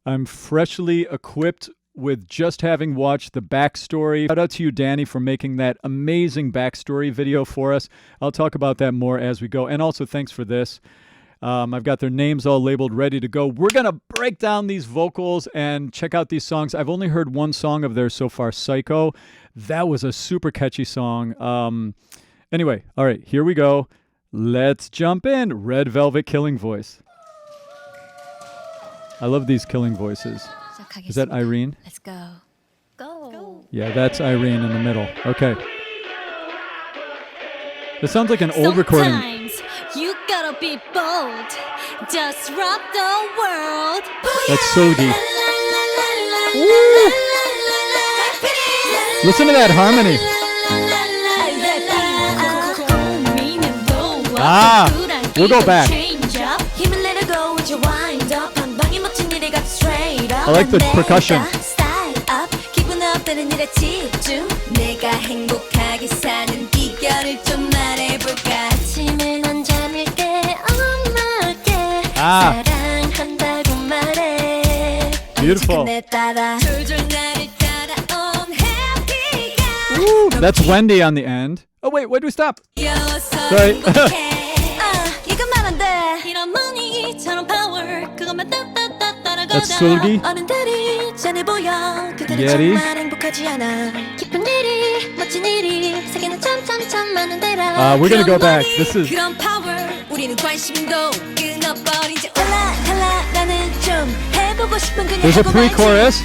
I'm freshly equipped with just having watched the backstory. Shout out to you, Danny, for making that amazing backstory video for us. I'll talk about that more as we go. And also, thanks for this. I've got their names all labeled, ready to go. We're going to break down these vocals and check out these songs. I've only heard one song of theirs so far, Psycho. That was a super catchy song. Anyway, all right, here we go. Let's jump in. Red Velvet Killing Voice. I love these killing voices. Is that Irene? Let's go. Go. Yeah, that's Irene in the middle. Okay. This sounds like an old recording. Sometimes you gotta be bold. Just rock the world. That's Sogi. Listen to that harmony. We'll go back. I like the percussion. Beautiful. Woo, that's Wendy on the end. Oh wait, where do we stop? Sorry. That's Sulgi. Yeti. We're gonna go back. This is. There's a pre-chorus.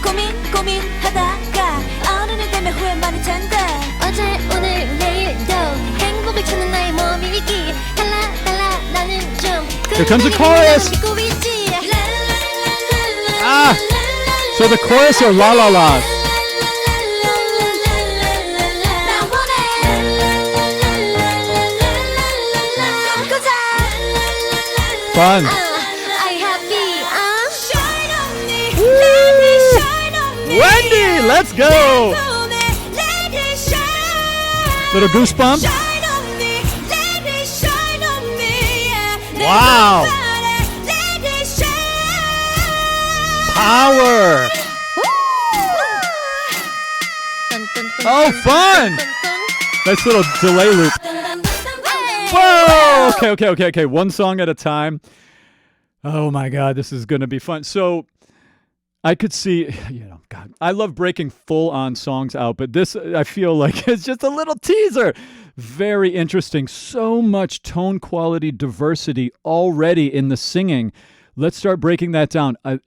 Here comes the chorus. So the chorus are la la la. Fun. Wendy, let's go. Little goosebump. Wow. Power. Oh, fun. Nice little delay loop. Whoa. Okay. One song at a time. Oh my God, this is going to be fun. So I could see, God, I love breaking full on songs out, but this, I feel like it's just a little teaser. Very interesting. So much tone quality diversity already in the singing. Let's start breaking that down. By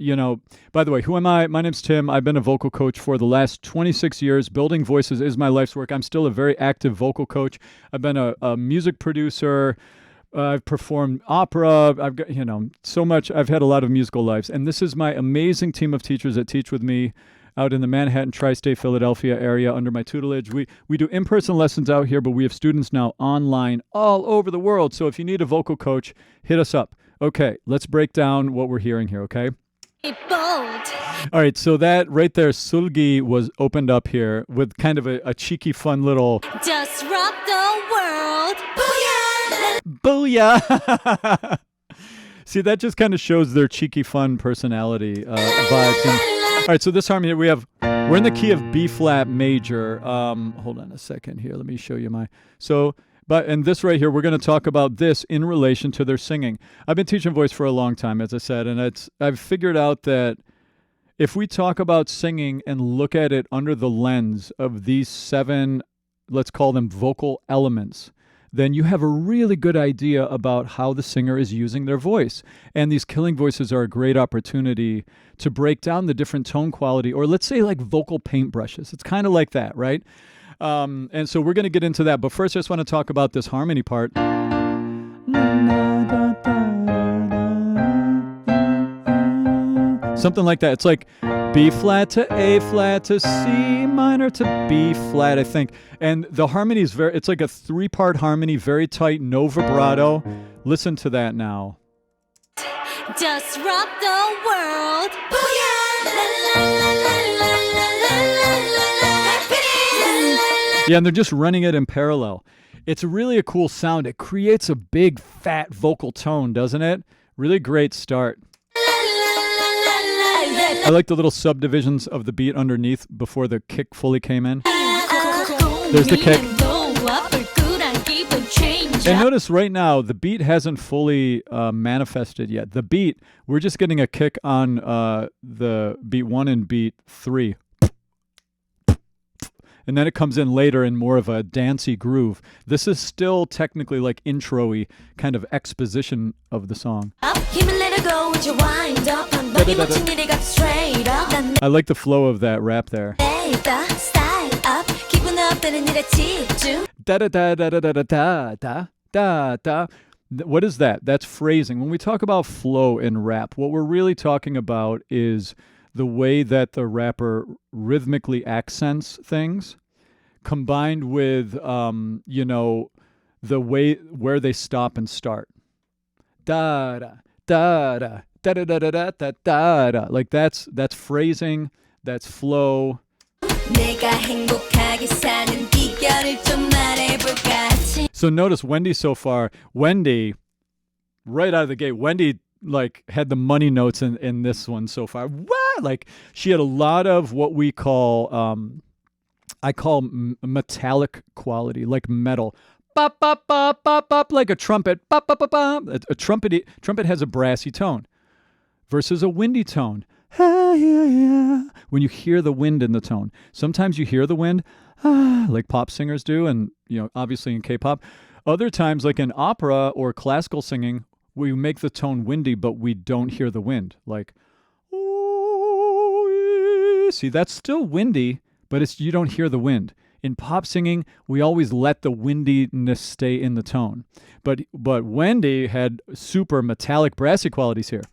the way, who am I? My name's Tim. I've been a vocal coach for the last 26 years. Building voices is my life's work. I'm still a very active vocal coach. I've been a music producer. I've performed opera. I've got, so much. I've had a lot of musical lives. And this is my amazing team of teachers that teach with me out in the Manhattan, Tri-State, Philadelphia area under my tutelage. We do in-person lessons out here, but we have students now online all over the world. So if you need a vocal coach, hit us up. Okay, let's break down what we're hearing here, okay? Be bold. All right, so that right there, Sulgi was opened up here with kind of a cheeky, fun little... Just rock the world. Booyah! See, that just kind of shows their cheeky, fun personality vibes. All right, so this harmony, we're in the key of B flat major. Hold on a second here. Let me show you and this right here, we're going to talk about this in relation to their singing. I've been teaching voice for a long time, as I said, and I've figured out that if we talk about singing and look at it under the lens of these 7, let's call them vocal elements, then you have a really good idea about how the singer is using their voice. And these killing voices are a great opportunity to break down the different tone quality, or let's say like vocal paintbrushes. It's kind of like that, right? And so we're going to get into that. But first, I just want to talk about this harmony part. Something like that. It's like B flat to A flat to C minor to B flat, I think. And the harmony is it's like a 3-part harmony, very tight, no vibrato. Listen to that now. Just rock the world. Yeah, and they're just running it in parallel. It's really a cool sound. It creates a big, fat vocal tone, doesn't it? Really great start. I like the little subdivisions of the beat underneath before the kick fully came in. There's the kick. And notice right now, the beat hasn't fully manifested yet. The beat, we're just getting a kick on the beat 1 and beat 3. And then it comes in later in more of a dancey groove. This is still technically like intro-y kind of exposition of the song. I like the flow of that rap there. Da da da da da da da da da da. What is that? That's phrasing. When we talk about flow in rap, what we're really talking about is the way that the rapper rhythmically accents things, combined with the way where they stop and start. Da da da da da da da da da da da. Like that's phrasing, that's flow. So notice Wendy so far. Wendy, right out of the gate, Wendy like had the money notes in this one so far. What? Like she had a lot of what we call I call metallic quality, like metal. Bop, bop, bop, bop, bop, like a trumpet. Bop, bop, bop, bop. A trumpet has a brassy tone versus a windy tone. When you hear the wind in the tone. Sometimes you hear the wind like pop singers do, and obviously in K-pop. Other times, like in opera or classical singing, we make the tone windy, but we don't hear the wind. Like, see, that's still windy, but you don't hear the wind. In pop singing, we always let the windiness stay in the tone. But Wendy had super metallic brassy qualities here.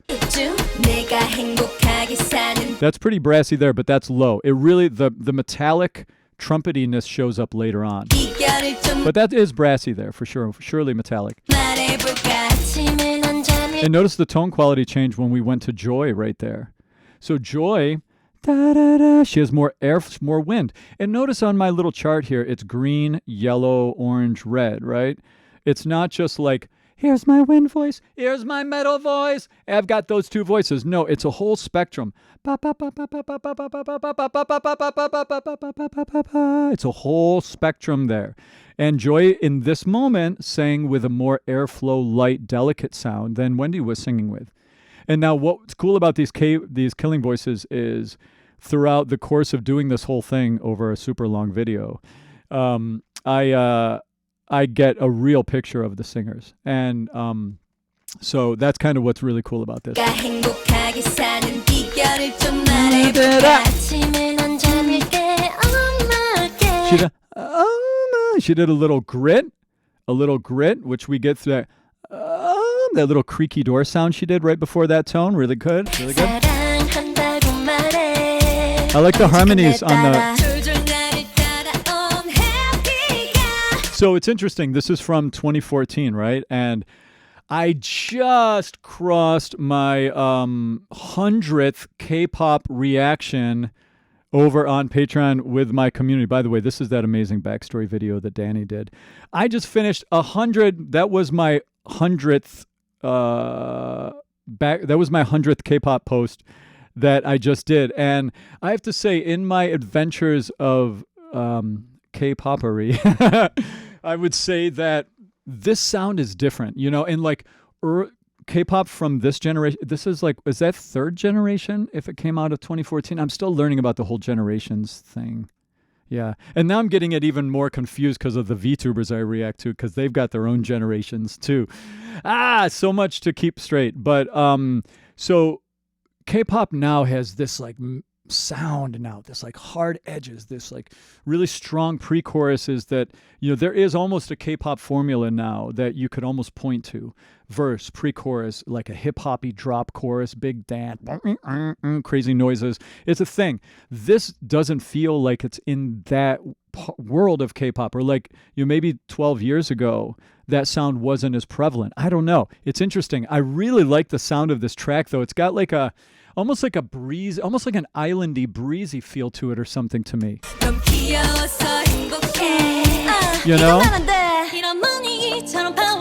That's pretty brassy there, but that's low. It really, the metallic trumpetiness shows up later on. But that is brassy there for sure, surely metallic. And notice the tone quality change when we went to Joy right there. So Joy, da, da, da, she has more air, more wind. And notice on my little chart here, it's green, yellow, orange, red, right? It's not just like, here's my wind voice, here's my metal voice. I've got those two voices. No, it's a whole spectrum. It's a whole spectrum there. And Joy, in this moment, sang with a more airflow, light, delicate sound than Wendy was singing with. And now what's cool about these killing voices is throughout the course of doing this whole thing over a super long video, I get a real picture of the singers. And so that's kind of what's really cool about this. She did a little grit, which we get through that little creaky door sound she did right before that tone. Really good, really good. I like the harmonies on the... So it's interesting. This is from 2014, right? And I just crossed my 100th K-pop reaction over on Patreon with my community. By the way, this is that amazing backstory video that Danny did. I just finished 100. That was my 100th that was my 100th K-pop post that I just did. And I have to say, in my adventures of K-popery, I would say that this sound is different, and like K-pop from this generation, this is like, is that third generation if it came out of 2014? I'm still learning about the whole generations thing. Yeah. And now I'm getting it even more confused because of the VTubers I react to, because they've got their own generations too. So much to keep straight. But so K-pop now has this like sound now, this like hard edges, this like really strong pre-choruses that, there is almost a K-pop formula now that you could almost point to. Verse, pre-chorus, like a hip-hoppy drop chorus, big dance, crazy noises. It's a thing. This doesn't feel like it's in that world of K-pop, or like maybe 12 years ago that sound wasn't as prevalent. I don't know. It's interesting. I really like the sound of this track though. It's got like almost like a breeze, almost like an islandy, breezy feel to it or something to me.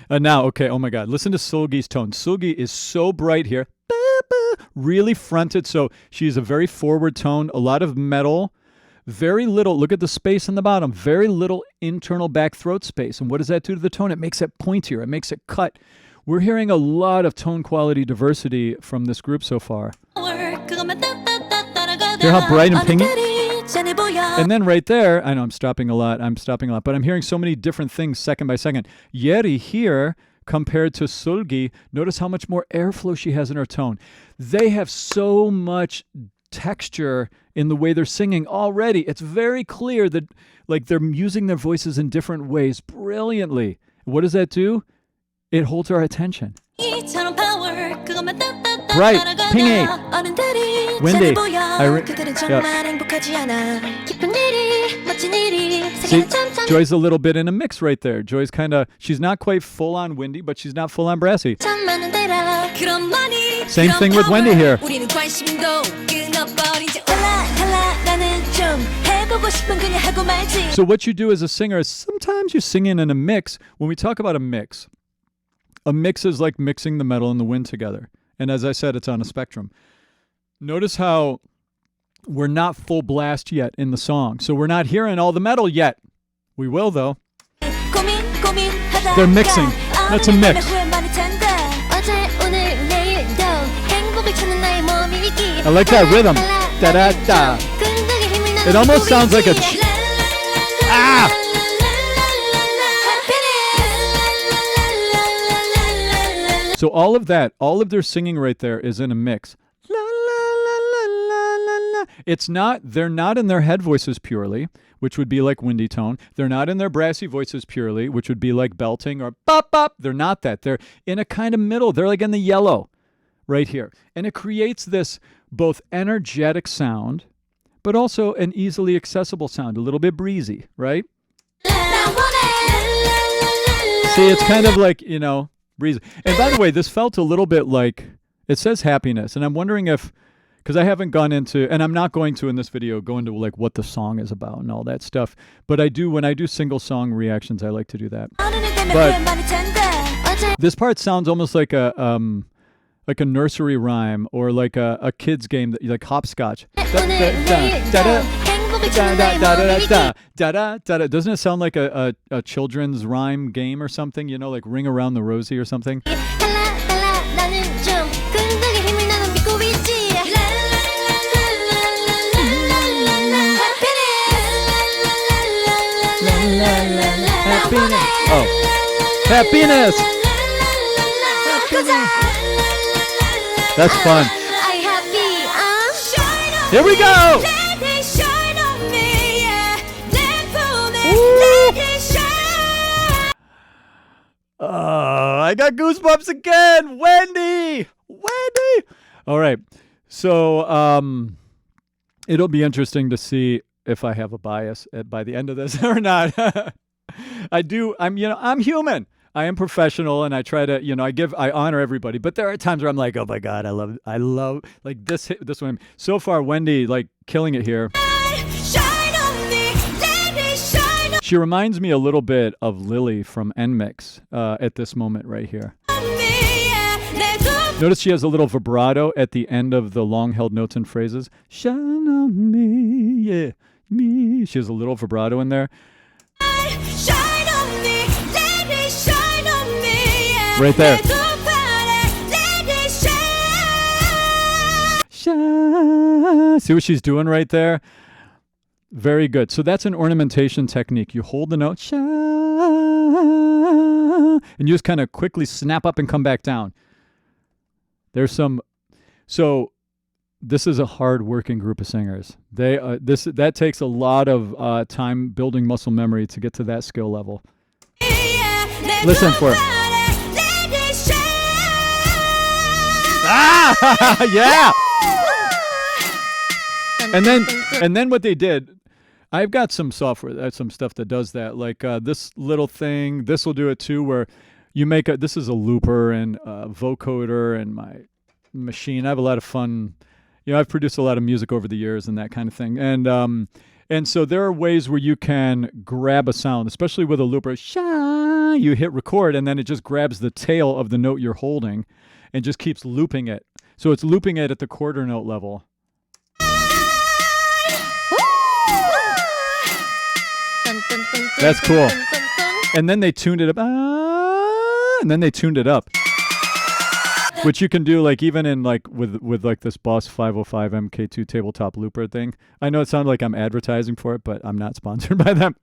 Now, okay, oh my God, listen to Seulgi's tone. Seulgi is so bright here. really fronted. So she's a very forward tone, a lot of metal, very little. Look at the space on the bottom, very little internal back throat space. And what does that do to the tone? It makes it pointier, it makes it cut. We're hearing a lot of tone quality diversity from this group so far. Hear how bright and pingy? And then right there, I know I'm stopping a lot, but I'm hearing so many different things second by second. Yeri here, compared to Sulgi, notice how much more airflow she has in her tone. They have so much texture in the way they're singing already. It's very clear that like they're using their voices in different ways brilliantly. What does that do? It holds our attention. Bright, pingy, windy. See, Joy's a little bit in a mix right there. Joy's she's not quite full on windy, but she's not full on brassy. Same thing with Wendy here. So what you do as a singer is sometimes you sing in a mix. When we talk about a mix is like mixing the metal and the wind together. And as I said, it's on a spectrum. Notice how we're not full blast yet in the song. So we're not hearing all the metal yet. We will, though. They're mixing. That's a mix. I like that rhythm. Da-da-da. It almost sounds like a... So all of their singing right there is in a mix. La, la, la, la, la, la. They're not in their head voices purely, which would be like windy tone. They're not in their brassy voices purely, which would be like belting or bop, bop. They're not that. They're in a kind of middle. They're like in the yellow right here. And it creates this both energetic sound, but also an easily accessible sound, a little bit breezy, right? See, it's kind of like, breezy. And by the way, this felt a little bit like, it says happiness, and I'm wondering if, because I haven't gone into, and I'm not going to in this video, go into like what the song is about and all that stuff, but I do, when I do single song reactions, I like to do that. But this part sounds almost like a nursery rhyme or like a kid's game, like hopscotch. Doesn't it sound like a children's rhyme game or something? Like Ring Around the Rosie or something? Oh, happiness! That's fun. Here we go! I got goosebumps again. Wendy. All right. So it'll be interesting to see if I have a bias by the end of this or not. I do. I'm human. I am professional, and I try to, I honor everybody. But there are times where I'm like, oh my God, I love like this one. So far, Wendy, like killing it here. She reminds me a little bit of Lily from NMIX at this moment right here. Notice she has a little vibrato at the end of the long-held notes and phrases. Shine on me, yeah, me. She has a little vibrato in there. Right there. Shine. See what she's doing right there? Very good. So that's an ornamentation technique. You hold the note, sha, and you just kind of quickly snap up and come back down. So this is a hard-working group of singers. That takes a lot of time building muscle memory to get to that skill level. Listen for it. Yeah. And then what they did, I've got some software, some stuff that does that. Like this little thing, this will do it too, where you make this is a looper and vocoder and my machine. I have a lot of fun. I've produced a lot of music over the years and that kind of thing. And so there are ways where you can grab a sound, especially with a looper. You hit record and then it just grabs the tail of the note you're holding and just keeps looping it. So it's looping it at the quarter note level. That's cool. And then they tuned it up. And then they tuned it up. Which you can do like even in like with like this Boss 505 MK2 tabletop looper thing. I know it sounded like I'm advertising for it, but I'm not sponsored by them.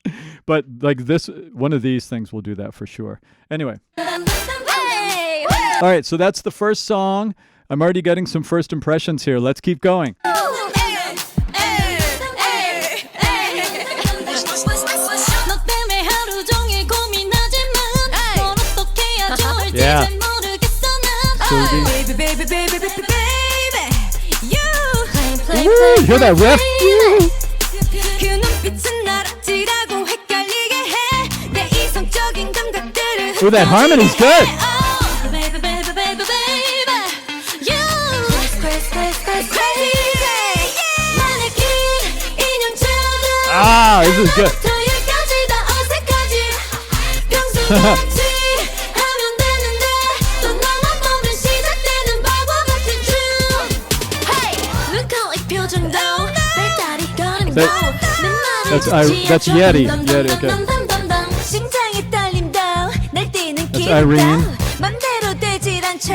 But like this, one of these things will do that for sure. Anyway. All right, so that's the first song. I'm already getting some first impressions here. Let's keep going. Yeah. Baby, baby, baby, baby, baby. You Woo, hear that riff? 그 눈빛은 날 어찌라고 헷갈리게 해. 내 이성적인 감각들을 Ooh, that harmony's good. Oh, baby, baby, baby, baby. You crazy. 마네킹 인형처럼 Ah, this is good. 여기까지 다 어색하지. 평소같이 하면 되는데 또 너만 보면 시작되는 바보 같은 춤. Hey, 눈꺼의 표정도 별다리 걸음도 That's Yeti. Yeti, okay. 심장의 떨림도 날 뛰는 That's 기분도 Irene. 맘대로 되질 않죠.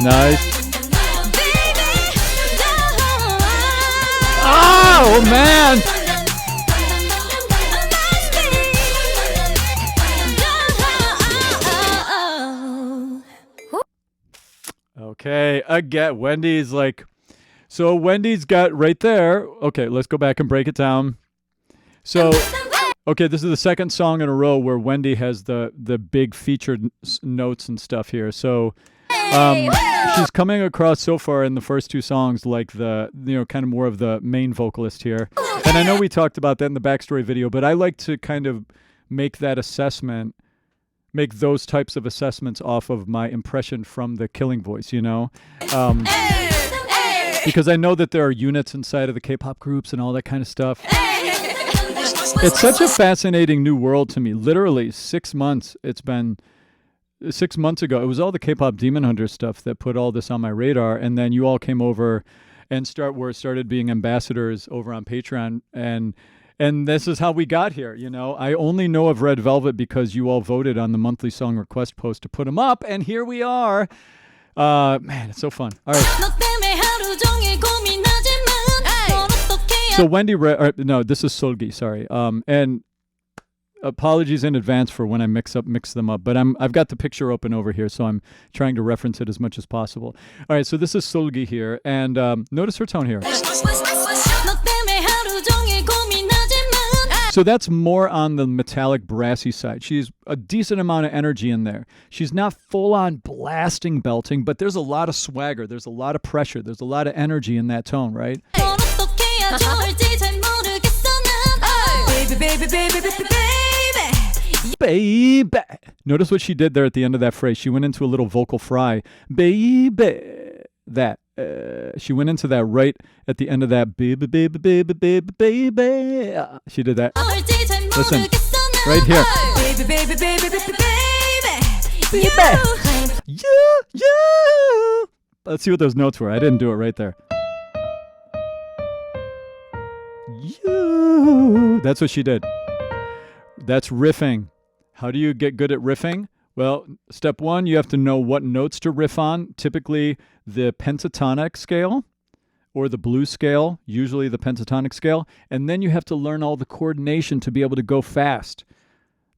Nice. Oh, man. Okay, again, Wendy's like, so Wendy's got right there. Okay, let's go back and break it down. So, okay, this is the second song in a row where Wendy has the big featured notes and stuff here. So, she's coming across so far in the first two songs like the, you know, kind of more of the main vocalist here. And I know we talked about that in the backstory video, but I like to kind of make that assessment, make those types of assessments off of my impression from the Killing Voice, you know? Because I know that there are units inside of the K-pop groups and all that kind of stuff. It's such a fascinating new world to me. Literally 6 months, it's been 6 months ago. It was all the K-pop Demon Hunter stuff that put all this on my radar. And then you all came over and started being ambassadors over on Patreon. And this is how we got here, you know. I only know of Red Velvet because you all voted on the monthly song request post to put them up. And here we are. Man, it's so fun. All right. So Wendy, no, this is Solgi, sorry. And apologies in advance for when I mix them up, but I've got the picture open over here, so I'm trying to reference it as much as possible. All right, so this is Solgi here, and notice her tone here. So that's more on the metallic brassy side. She's a decent amount of energy in there. She's not full on blasting belting, but there's a lot of swagger. There's a lot of pressure. There's a lot of energy in that tone, right? Baby. Notice what she did there at the end of that phrase. She went into a little vocal fry. Baby. That. She went into that right at the end of that. Baby, baby, baby, baby, baby. She did that. Listen. Right here. Baby, baby, baby, baby, baby. You. Let's see what those notes were. I didn't do it right there. You. That's what she did. That's riffing. How do you get good at riffing? Well, step one, you have to know what notes to riff on. Typically, the pentatonic scale or the blues scale, usually the pentatonic scale. And then you have to learn all the coordination to be able to go fast.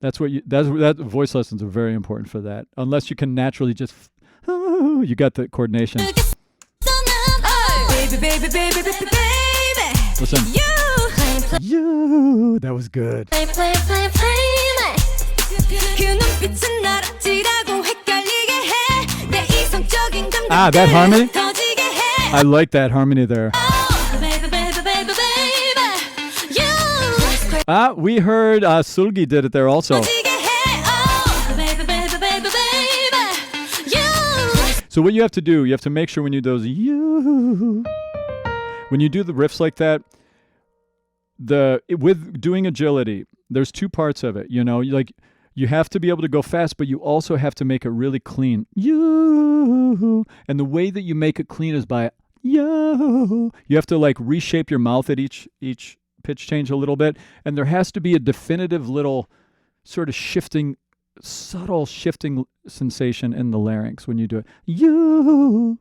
That voice lessons are very important for that. Unless you can naturally just, you got the coordination. Baby, baby, baby, baby, baby. Listen. You. That was good. Ah, that harmony? I like that harmony there. Ah, we heard Sulgi did it there also. So what you have to do, you have to make sure when you do those when you do the riffs like that, with doing agility, there's two parts of it, you know, like You have to be able to go fast, but you also have to make it really clean. You. And the way that you make it clean is by yo. You have to like reshape your mouth at each pitch change a little bit. And there has to be a definitive little sort of subtle shifting sensation in the larynx when you do it. You.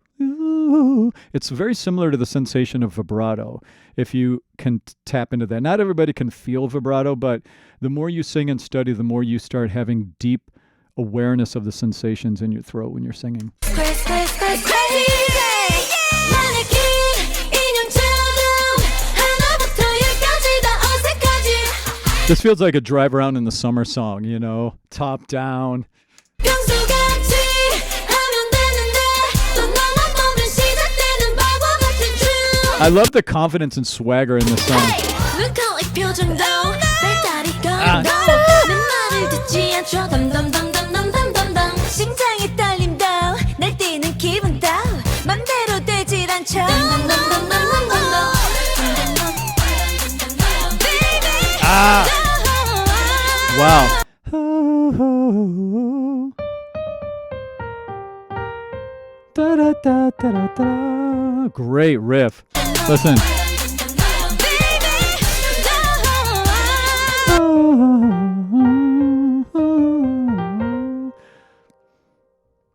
It's very similar to the sensation of vibrato if you can tap into that. Not everybody can feel vibrato, but the more you sing and study, the more you start having deep awareness of the sensations in your throat when you're singing. This feels like a drive around in the summer song, you know, top down. I love the confidence and swagger in this song. Wow. Great riff. Listen.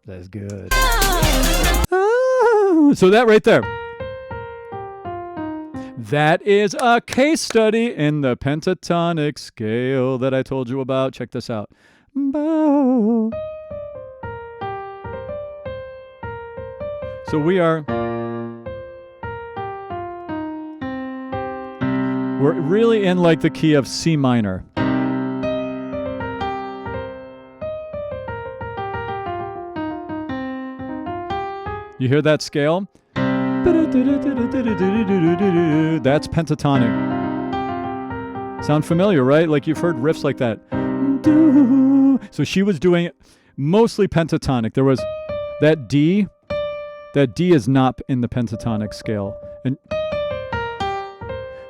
That's good. So that right there. That is a case study in the pentatonic scale that I told you about. Check this out. So we're really in like the key of C minor. You hear that scale? That's pentatonic. Sound familiar, right? Like you've heard riffs like that. So she was doing mostly pentatonic. There was that D. That D is not in the pentatonic scale. And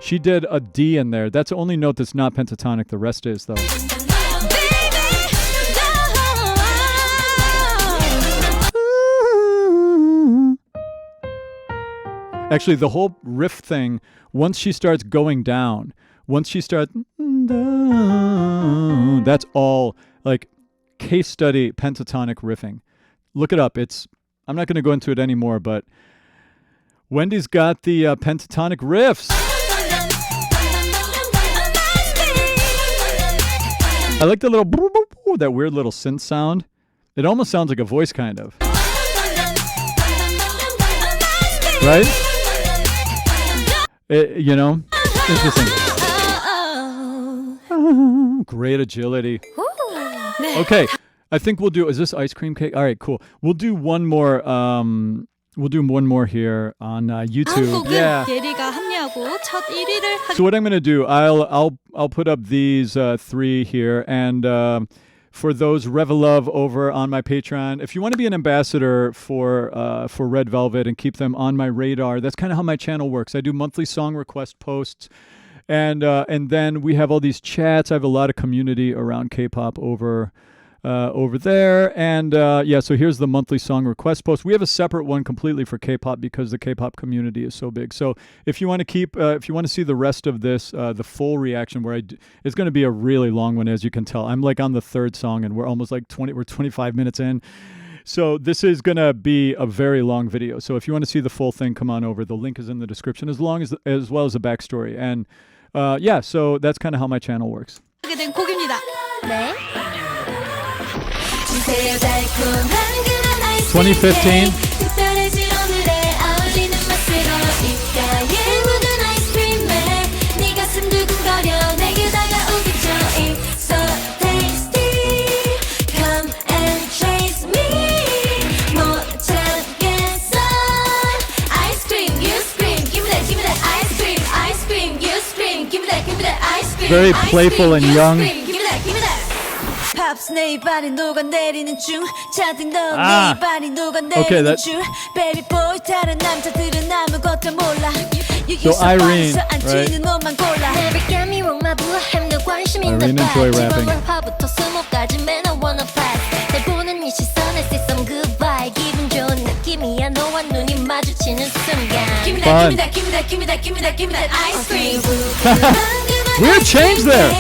she did a D in there. That's the only note that's not pentatonic. The rest is, though. Actually, the whole riff thing, once she starts going down, that's all like case study pentatonic riffing. Look it up. I'm not going to go into it anymore, but Wendy's got the pentatonic riffs. I like the little that weird little synth sound. It almost sounds like a voice, kind of. Right? You know? Interesting. Great agility. Okay. I think we'll do. Is this ice cream cake? All right, cool. We'll do one more. We'll do one more here on YouTube. Yeah. So what I'm gonna do, I'll put up these 3 here, and for those Revelove over on my Patreon, if you want to be an ambassador for Red Velvet and keep them on my radar, that's kind of how my channel works. I do monthly song request posts. And then we have all these chats. I have a lot of community around K-pop over there. And so here's the monthly song request post. We have a separate one completely for K-pop because the K-pop community is so big. So if you want to see the rest of this, the full reaction it's going to be a really long one, as you can tell. I'm like on the 3rd song and we're almost like we're 25 minutes in. So this is going to be a very long video. So if you want to see the full thing, come on over. The link is in the description as well as the backstory. And so that's kind of how my channel works. 네. 2015. Very playful and young. Okay, So Irene, right? Irene and Joy rapping. Weird change there.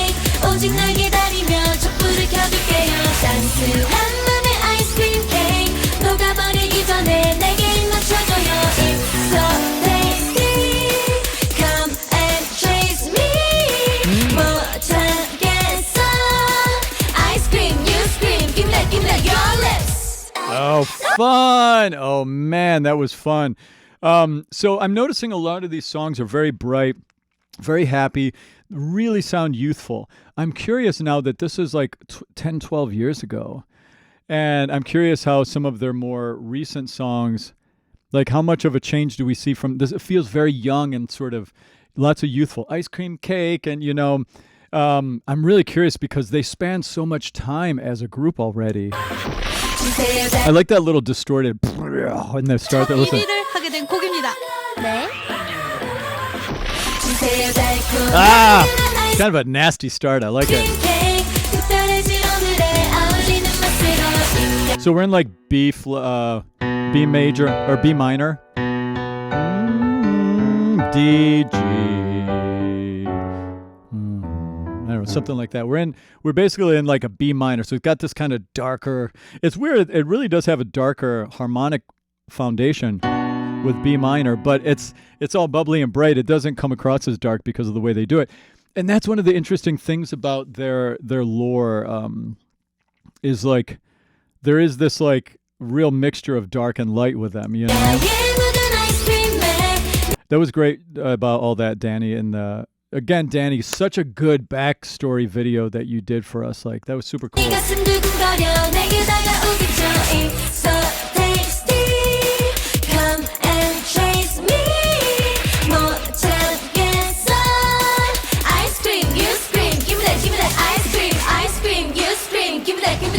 Oh, fun. Oh, man, that was fun. So I'm noticing a lot of these songs are very bright, very happy, really sound youthful. I'm curious now that this is like 10, 12 years ago. And I'm curious how some of their more recent songs, like how much of a change do we see from this? It feels very young and sort of lots of youthful. Ice Cream Cake. And, I'm really curious because they span so much time as a group already. I like that little distorted when they start that. Listen. 하게 된 곡입니다. 네. Kind of a nasty start. I like it. So we're in like B major or B minor. D, G. I don't know, something like that. We're basically in like a B minor. So it's got this kind of darker. It's weird. It really does have a darker harmonic foundation with B minor, but it's all bubbly and bright. It doesn't come across as dark because of the way they do it. And that's one of the interesting things about their lore, is like there is this like real mixture of dark and light with them, That was great about all that, Danny. And again, Danny, such a good backstory video that you did for us. Like that was super cool.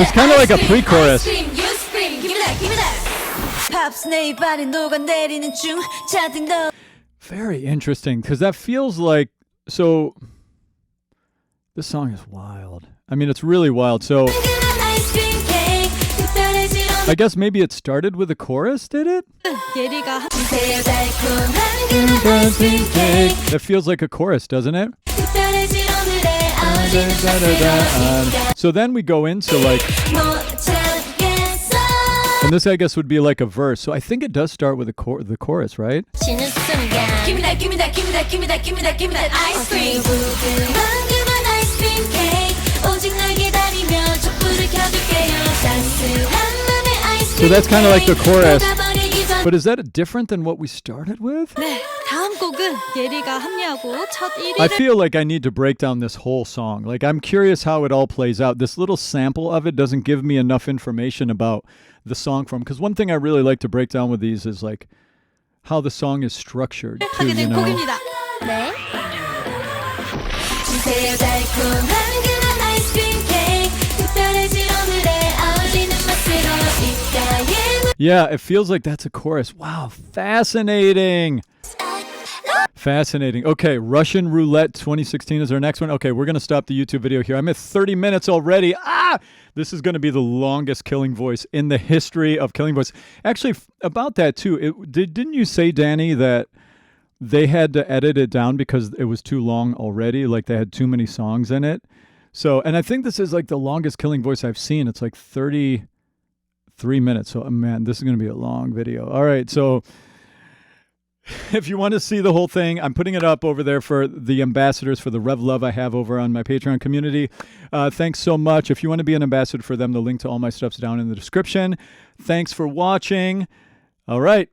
It's kind of like a pre-chorus. Very interesting, because that feels like, so this song is wild. I mean, it's really wild. So I guess maybe it started with a chorus, did it? It feels like a chorus, doesn't it? So then we go into like, and this I guess would be like a verse. So I think it does start with the chorus, right? So that's kind of like the chorus. But is that different than what we started with? 네, 다음 곡은 예리가 합류하고 첫 1위를 I feel like I need to break down this whole song. Like I'm curious how it all plays out. This little sample of it doesn't give me enough information about the song because one thing I really like to break down with these is like how the song is structured too, 하게 된 곡입니다. 네. Yeah, it feels like that's a chorus. Wow, fascinating. Fascinating. Okay, Russian Roulette 2016 is our next one. Okay, we're going to stop the YouTube video here. I'm at 30 minutes already. This is going to be the longest Killing Voice in the history of Killing Voice. Actually, about that too, didn't you say, Danny, that they had to edit it down because it was too long already? Like they had too many songs in it. So, and I think this is like the longest Killing Voice I've seen. It's like 33 minutes. So, man, this is going to be a long video. All right, so if you want to see the whole thing, I'm putting it up over there for the ambassadors for the Rev Love I have over on my Patreon community. Thanks so much. If you want to be an ambassador for them, the link to all my stuff's down in the description. Thanks for watching. All right.